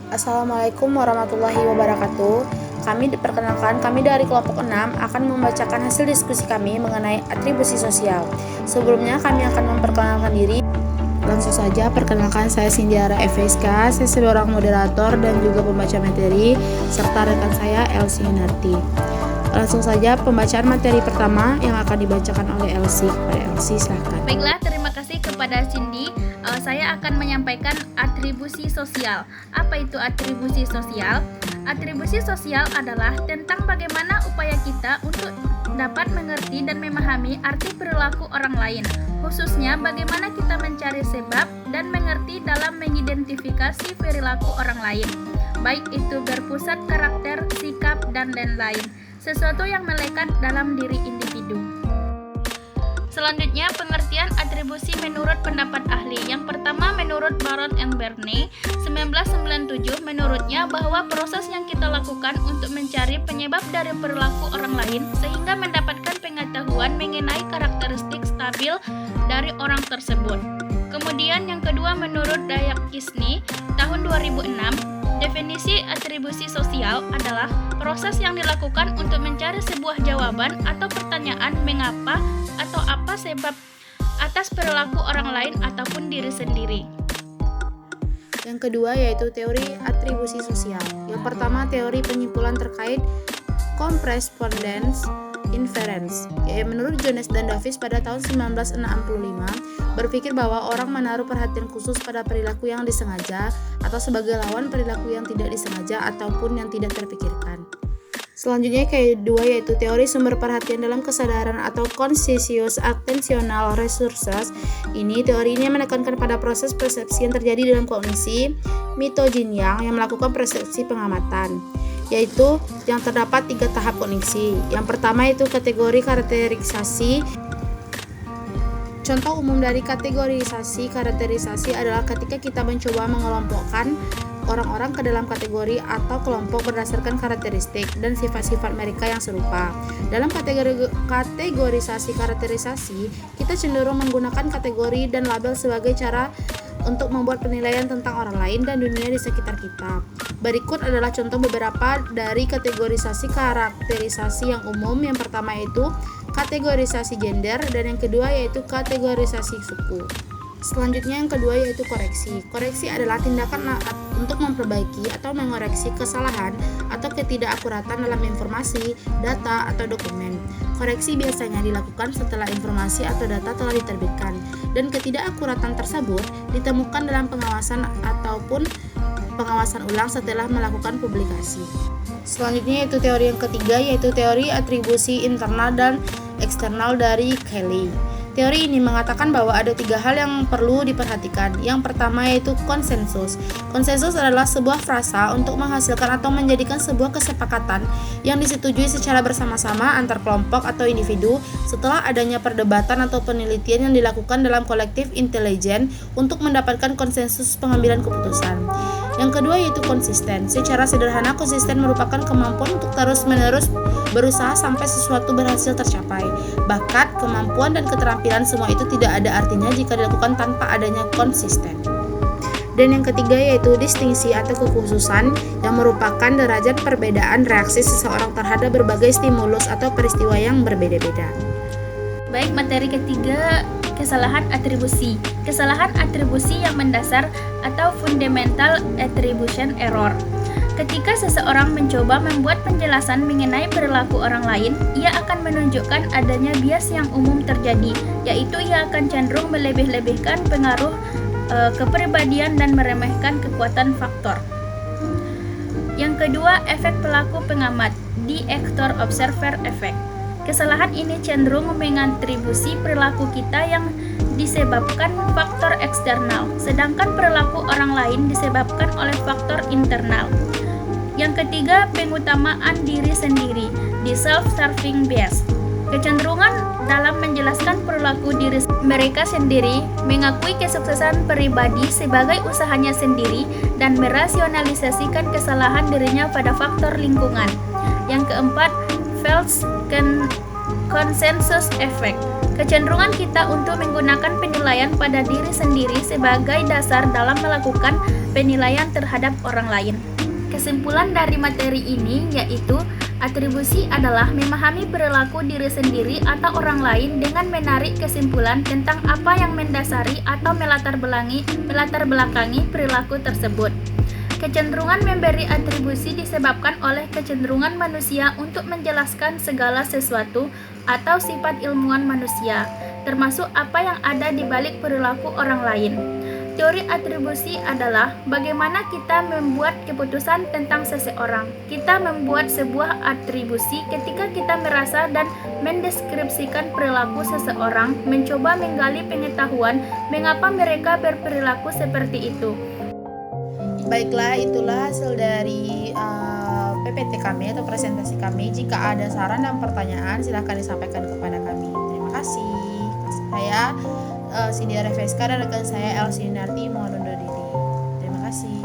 Assalamualaikum warahmatullahi wabarakatuh. Kami dari kelompok 6 akan membacakan hasil diskusi kami mengenai atribusi sosial. Sebelumnya kami akan memperkenalkan diri. Langsung saja, perkenalkan, saya Sindiara Efeska, saya seorang moderator dan juga pembaca materi, serta rekan saya Elsie Hinarti. Langsung saja pembacaan materi pertama yang akan dibacakan oleh Elsie. Kepada Elsie, silakan. Baiklah, terima kasih kepada Cindy. Saya akan menyampaikan atribusi sosial. Apa itu atribusi sosial? Atribusi sosial adalah tentang bagaimana upaya kita untuk dapat mengerti dan memahami arti perilaku orang lain, khususnya bagaimana kita mencari sebab dan mengerti dalam mengidentifikasi perilaku orang lain, baik itu berpusat karakter, sikap, dan lain-lain, sesuatu yang melekat dalam diri individu. Selanjutnya, pengertian atribusi menurut pendapat ahli. Yang pertama, menurut Baron and Bernay, 1997, menurutnya bahwa proses yang kita lakukan untuk mencari penyebab dari perilaku orang lain sehingga mendapatkan pengetahuan mengenai karakteristik stabil dari orang tersebut. Kemudian yang kedua, menurut Dayak Kisni, tahun 2006, definisi atribusi sosial adalah proses yang dilakukan untuk mencari sebuah jawaban atau pertanyaan mengapa atau apa sebab atas perilaku orang lain ataupun diri sendiri. Yang kedua yaitu teori atribusi sosial. Yang pertama, teori penyimpulan terkait correspondence inference. Menurut Jones dan Davis pada tahun 1965, berpikir bahwa orang menaruh perhatian khusus pada perilaku yang disengaja atau sebagai lawan perilaku yang tidak disengaja ataupun yang tidak terpikirkan. Selanjutnya kedua yaitu teori sumber perhatian dalam kesadaran atau conscious attentional resources. Teori ini menekankan pada proses persepsi yang terjadi dalam kognisi Mito-Jin Yang yang melakukan persepsi pengamatan, yaitu yang terdapat 3 tahap kognisi. Yang pertama itu kategori karakterisasi. Contoh umum dari karakterisasi adalah ketika kita mencoba mengelompokkan orang-orang ke dalam kategori atau kelompok berdasarkan karakteristik dan sifat-sifat mereka yang serupa. Dalam kategorisasi, kita cenderung menggunakan kategori dan label sebagai cara untuk membuat penilaian tentang orang lain dan dunia di sekitar kita. Berikut adalah contoh beberapa dari kategorisasi yang umum. Yang pertama yaitu kategorisasi gender dan yang kedua yaitu kategorisasi suku. Selanjutnya yang kedua yaitu koreksi. Koreksi adalah tindakan untuk memperbaiki atau mengoreksi kesalahan atau ketidakakuratan dalam informasi, data, atau dokumen. Koreksi biasanya dilakukan setelah informasi atau data telah diterbitkan dan ketidakakuratan tersebut ditemukan dalam pengawasan ataupun pengawasan ulang setelah melakukan publikasi. Selanjutnya yaitu teori yang ketiga yaitu teori atribusi internal dan eksternal dari Kelly. Teori ini mengatakan bahwa ada 3 hal yang perlu diperhatikan. Yang pertama yaitu konsensus. Konsensus adalah sebuah frasa untuk menghasilkan atau menjadikan sebuah kesepakatan yang disetujui secara bersama-sama antar kelompok atau individu setelah adanya perdebatan atau penelitian yang dilakukan dalam kolektif intelijen untuk mendapatkan konsensus pengambilan keputusan. Yang kedua yaitu konsisten. Secara sederhana, konsisten merupakan kemampuan untuk terus-menerus berusaha sampai sesuatu berhasil tercapai. Bakat, kemampuan, dan keterampilan semua itu tidak ada artinya jika dilakukan tanpa adanya konsisten. Dan yang ketiga yaitu distingsi atau kekhususan yang merupakan derajat perbedaan reaksi seseorang terhadap berbagai stimulus atau peristiwa yang berbeda-beda. Baik, materi ketiga, kesalahan atribusi. Kesalahan atribusi yang mendasar atau fundamental attribution error. Ketika seseorang mencoba membuat penjelasan mengenai perilaku orang lain, ia akan menunjukkan adanya bias yang umum terjadi, yaitu ia akan cenderung melebih-lebihkan pengaruh kepribadian dan meremehkan kekuatan faktor. Yang kedua, efek pelaku pengamat, the actor-observer effect. Kesalahan ini cenderung mengatribusi perilaku kita yang disebabkan faktor eksternal, sedangkan perilaku orang lain disebabkan oleh faktor internal. Yang ketiga, pengutamaan diri sendiri, the self-serving bias. Kecenderungan dalam menjelaskan perilaku diri mereka sendiri, mengakui kesuksesan pribadi sebagai usahanya sendiri, dan merasionalisasikan kesalahan dirinya pada faktor lingkungan. Yang keempat, false Consensus effect. Kecenderungan kita untuk menggunakan penilaian pada diri sendiri sebagai dasar dalam melakukan penilaian terhadap orang lain. Kesimpulan dari materi ini yaitu atribusi adalah memahami perilaku diri sendiri atau orang lain dengan menarik kesimpulan tentang apa yang mendasari atau melatar belakangi perilaku tersebut. Kecenderungan memberi atribusi disebabkan oleh kecenderungan manusia untuk menjelaskan segala sesuatu atau sifat ilmuwan manusia, termasuk apa yang ada di balik perilaku orang lain. Teori atribusi adalah bagaimana kita membuat keputusan tentang seseorang. Kita membuat sebuah atribusi ketika kita merasa dan mendeskripsikan perilaku seseorang, mencoba menggali pengetahuan mengapa mereka berperilaku seperti itu. Baiklah, itulah hasil dari PPT kami atau presentasi kami. Jika ada saran dan pertanyaan, silahkan disampaikan kepada kami. Terima kasih. Saya Cindy Reveska dan rekan saya Elsie Narti mohon undur diri. Terima kasih.